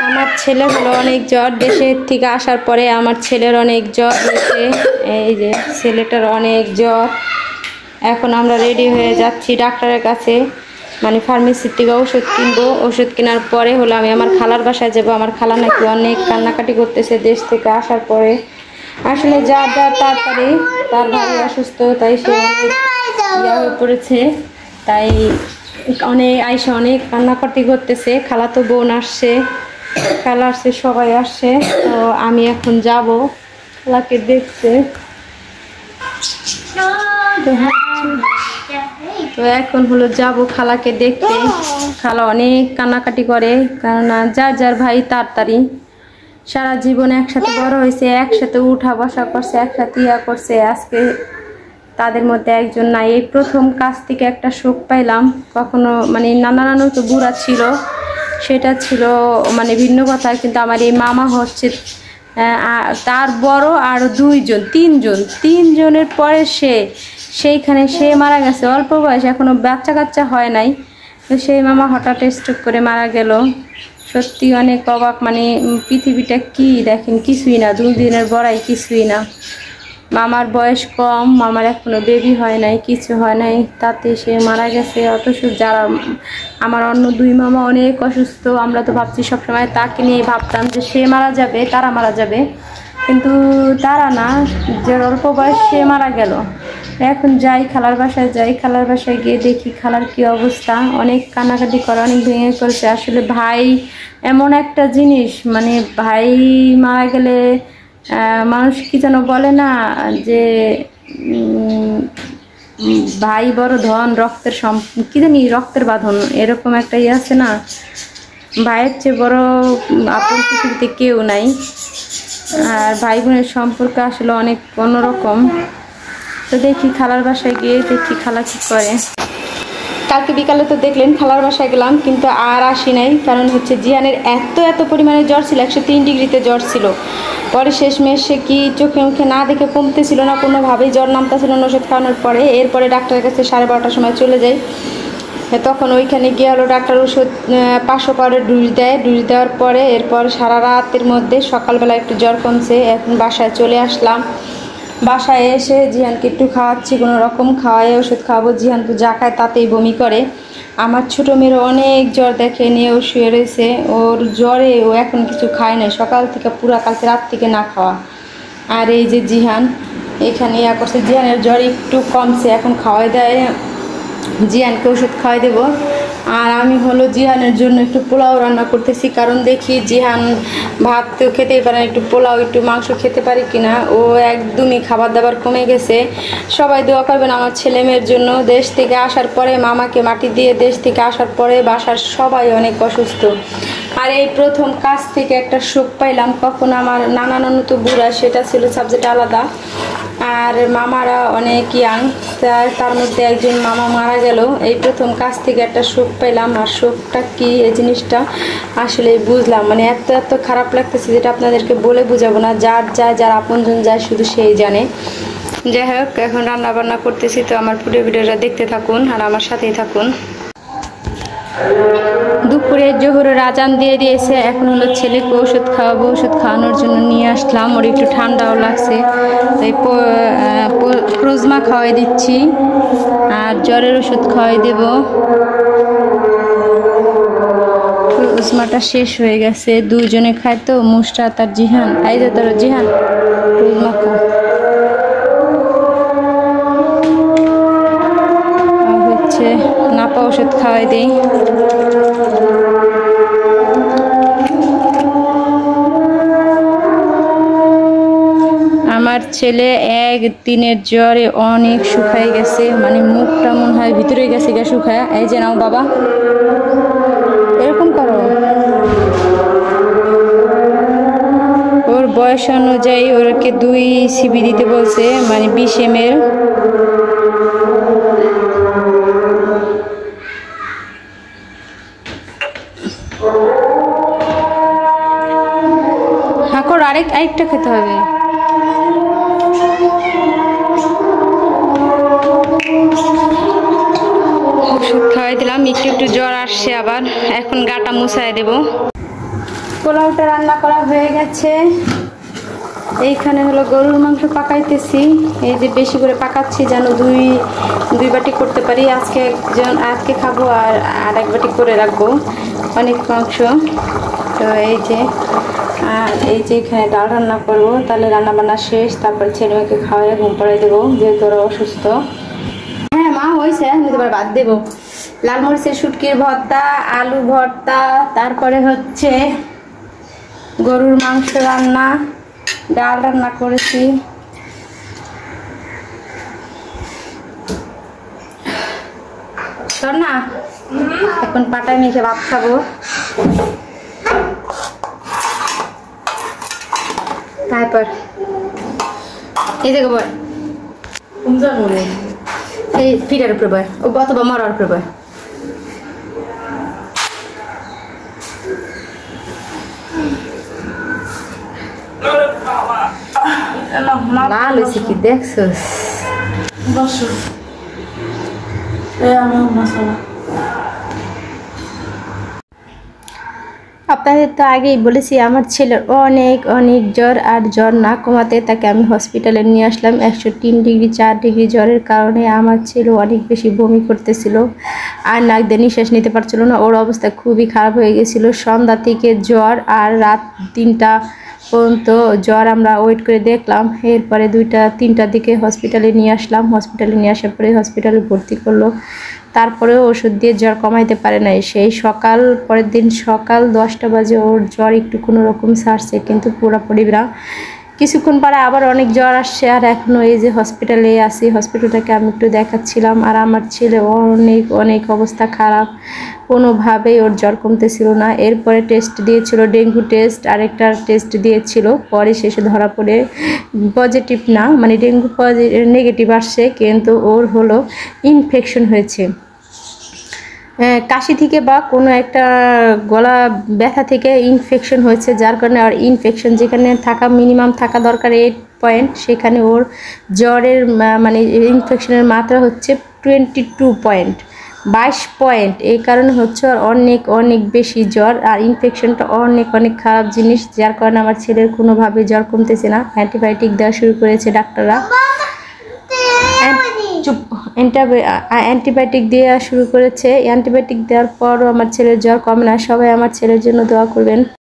আমার ছেলের হলো অনেক জ্বর, দেশের থেকে আসার পরে আমার ছেলের অনেক জ্বর হয়েছে। এই যে ছেলেটার অনেক জ্বর। এখন আমরা রেডি হয়ে যাচ্ছি ডাক্তারের কাছে, মানে ফার্মেসির থেকে ওষুধ কিনবো। ওষুধ কেনার পরে হলো আমি আমার খালার বাসায় যাবো। আমার খালা নাকি অনেক কান্নাকাটি করতেছে দেশ থেকে আসার পরে। আসলে যা তাড়াতাড়ি তার ভারী অসুস্থ, তাই সে অনেক ইয়া হয়ে পড়েছে। তাই আইসা অনেক কান্নাকাটি করতেছে। খালা তো বোন আসছে, খালা আসছে, সবাই আসছে। তো আমি এখন যাব খালাকে দেখতে। তো এখন হলো যাব খালাকে দেখতে। খালা অনেক কান্নাকাটি করে, কারণ যার ভাই তাড়াতাড়ি সারা জীবন একসাথে বড় হয়েছে, একসাথে উঠা বসা করছে, একসাথে ইয়া করছে। আজকে তাদের মধ্যে একজন নাই। এই প্রথম কাছ থেকে একটা সুখ পাইলাম। কখনো মানে নানু তো বুড়া ছিল, সেটা ছিল মানে ভিন্ন কথা, কিন্তু আমার এই মামা হচ্ছে তার বড় আর তিনজনের পরে সেইখানে সে মারা গেছে অল্প বয়স, এখনো বাচ্চা কাচ্চা হয় নাই। তো সেই মামা হঠাৎ স্ট্রোক করে মারা গেল। সত্যি অনেক অবাক, মানে পৃথিবীটা কি দেখেন, কিছুই না, 2 দিনের বড়াই কিছুই না। মামার বয়স কম, মামার এখনো বেবি হয় নাই, কিছু হয় নাই, তাতে সে মারা গেছে। অথচ যারা আমার অন্য 2 মামা অনেক অসুস্থ, আমরা তো ভাবছি সবসময় তাকে নিয়ে ভাবতাম যে সে মারা যাবে, তারা মারা যাবে, কিন্তু তারা না, যে অল্প বয়স সে মারা গেল। এখন যাই খালার বাসায় গিয়ে দেখি খালার কি অবস্থা। অনেক কান্নাকাটি করে, অনেক ভেঙে করেছে। আসলে ভাই এমন একটা জিনিস, মানে ভাই মারা গেলে মানুষ কি যেন বলে না, যে ভাই বড় ধন, রক্তের কি জানি, রক্তের বাঁধন, এরকম একটা ইয়ে আছে না। ভাইয়ের চেয়ে বড় আপন পৃথিবীতে কেউ নাই। আর ভাই বোনের সম্পর্ক আসলে অনেক অন্যরকম। তো দেখি খালার বাসায় গিয়ে দেখি খালা কি করে। কালকে বিকালে তো দেখলেন খালার বাসায় গেলাম, কিন্তু আর আসি নাই। কারণ হচ্ছে জিয়ানের এত পরিমাণে জ্বর ছিল, 103 ডিগ্রিতে জ্বর ছিল। পরে শেষমেশ সে কি চোখে মুখে না দেখে কমতেছিল না, কোনোভাবেই জ্বর নামতেছিল না ওষুধ খাওয়ানোর পরে। এরপরে ডাক্তারের কাছে 12:30টার সময় চলে যাই। তখন ওইখানে গিয়ে হলো ডাক্তার ওষুধ 500 পাউডার ডোজ দেওয়ার পরে এরপর সারা রাতের মধ্যে সকালবেলা একটু জ্বর কমছে। এখন বাসায় চলে আসলাম। বাসায় এসে জিহানকে একটু খাওয়াচ্ছি, কোনো রকম খাওয়াই ওষুধ খাওয়াবো। জিহান তো যা খায় তাতেই বমি করে। আমার ছোটো মেয়ের অনেক জ্বর, দেখে নিয়েও শুয়ে রয়েছে। ওর জ্বরে ও এখন কিছু খায় না, সকাল থেকে পুরা কালকে রাত থেকে না খাওয়া। আর এই যে জিহান এখানে ইয়া করছে, জিহানের জ্বর একটু কমছে, এখন খাওয়াই দেয়, জিহানকে ওষুধ খাওয়াই দেবো। আর আমি হলো জিহানের জন্য একটু পোলাও রান্না করতেছি, কারণ দেখি জিহান ভাত তো খেতেই পারে না, একটু পোলাও একটু মাংস খেতে পারি কিনা। ও একদমই খাবার দাবার কমে গেছে। সবাই দোয়া করবেন আমার ছেলে মেয়ের জন্য। দেশ থেকে আসার পরে মামাকে মাটি দিয়ে দেশ থেকে আসার পরে বাসার সবাই অনেক অসুস্থ। আর এই প্রথম কাজ থেকে একটা সুখ পাইলাম। কখন আমার নানু তো বুড়া, সেটা ছিল সাবজেক্ট আলাদা, আর মামারা অনেক ইয়াং, তার মধ্যে একজন মামা মারা গেল। এই প্রথম কাজ থেকে একটা সুখ পেলাম। আর সুখটা কি, এই জিনিসটা আসলে বুঝলাম, মানে এত খারাপ লাগতেছে যেটা আপনাদেরকে বলে বুঝাবো না। যার আপনজন যায় শুধু সেই জানে। যাই হোক, এখন রান্না বান্না করতেছি, তো আমার পুরো ভিডিওটা দেখতে থাকুন আর আমার সাথেই থাকুন। দুপুরে জোহরের আজান দিয়ে দিয়েছে। এখন হলো ছেলেকে ওষুধ খাওয়াবো, ওষুধ খাওয়ানোর জন্য নিয়ে আসলাম। ওর একটু ঠান্ডাও লাগছে, তাই প্রোজমা খাওয়াই দিচ্ছি আর জ্বরের ওষুধ খাওয়াই দেব। প্রোজমাটা শেষ হয়ে গেছে, 2 জনে খায় তো, মুস্টা তার জিহান। এই যে তোর জিহান প্রোজমা খা। হচ্ছে নাপা ওষুধ খাওয়াই দেই। আমার ছেলে একদিনের জ্বরে অনেক শুকায় গেছে, মানে মুখটা মনে হয় ভিতরে গেছে গা শুকায়। এই যে নাও বাবা, এরকম করো। ওর বয়স অনুযায়ী ওরকে 2 সিবি দিতে বলছে, মানে 20 ml। হাঁকর আরেকটা খেতে হবে। ওষুধ খাওয়াই দিলাম, একটু একটু জ্বর আসছে আবার। এখন গাটা মুছাই দেব। পোলাওটা রান্না করা হয়ে গেছে। এইখানে হলো গরুর মাংস পাকাইতেছি। এই যে বেশি করে পাকাচ্ছি যেন দুই বাটি করতে পারি। আজকে খাবো আর এক বাটি করে রাখবো, অনেক মাংস। তো এই যে এখানে ডাল রান্না করবো, তাহলে রান্না বান্না শেষ। তারপর ছেলে মেয়েকে খাওয়াই ঘুম পাড়াই দেবো, যেহেতু ওরা অসুস্থ। হ্যাঁ মা হয়েছে, এবার বাদ দেবো। লাল মরিচের শুটকির ভর্তা, আলু ভর্তা, তারপরে হচ্ছে গরুর মাংস রান্না, ডাল রান্না করেছি। তোর না এখন পাটায় মেখে ভাত খাবো। তারপর এই দেখো বয় এই ফিটার উপরে বয়, ও অথবা মরার উপরে বয়। লাল হয়েছে কি দেখছোস? আপনাদের তো আগেই বলেছি আমার ছেলের অনেক জ্বর, আর জ্বর না কমাতে তাকে আমি হসপিটালে নিয়ে আসলাম। 103 ডিগ্রি 4 ডিগ্রি জ্বরের কারণে আমার ছেলে অনেক বেশি বমি করতেছিল, আর নাক দিয়ে নিঃশ্বাস নিতে পারছিল না। ওর অবস্থা খুবই খারাপ হয়ে গেছিলো। সন্ধ্যা থেকে জ্বর, আর রাত 3টা পর্যন্ত জ্বর। আমরা ওয়েট করে দেখলাম, এরপরে 2টা-3টার দিকে হসপিটালে নিয়ে আসলাম। হসপিটালে নিয়ে আসার পরে হসপিটালে ভর্তি করলো। তারপরেও ওষুধ দিয়ে জ্বর কমাইতে পারে নাই। পরের দিন সকাল 10টা বাজে ওর জ্বর একটু কোনো রকম সারছে, কিন্তু পুরোপুরি না। কিছুক্ষণ পরে আবার অনেক জ্বর আসছে, আর এখনও এই যে হসপিটালে আসি। হসপিটালটাকে আমি একটু দেখাচ্ছিলাম। আর আমার ছেলে অনেক অবস্থা খারাপ, কোনোভাবেই ওর জ্বর কমতেছিল না। এরপরে টেস্ট দিয়েছিল, ডেঙ্গু টেস্ট, আরেকটা টেস্ট দিয়েছিল। পরে শেষে ধরা পড়ে পজিটিভ না, মানে ডেঙ্গু নেগেটিভ আসছে, কিন্তু ওর হলো ইনফেকশন হয়েছে। কাশি থেকে বা কোনো একটা গলা ব্যথা থেকে ইনফেকশন হয়েছে, যার কারণে আর ইনফেকশন যেখানে মিনিমাম থাকা দরকার 8 পয়েন্ট, সেখানে ওর জ্বরের মানে ইনফেকশনের মাত্রা হচ্ছে 22 পয়েন্ট, 22 পয়েন্ট। এই কারণে হচ্ছে অনেক বেশি জ্বর, আর ইনফেকশনটা অনেক খারাপ জিনিস, যার কারণে আমার ছেলের কোনোভাবে জ্বর কমতেছে না। অ্যান্টিবায়োটিক দেওয়া শুরু করেছে ডাক্তাররা। অ্যান্টিবায়োটিক দেওয়া শুরু করেছে। অ্যান্টিবায়োটিক দেওয়ার পরও আমার ছেলের জ্বর কমে না। সবাই আমার ছেলের জন্য দোয়া করবেন।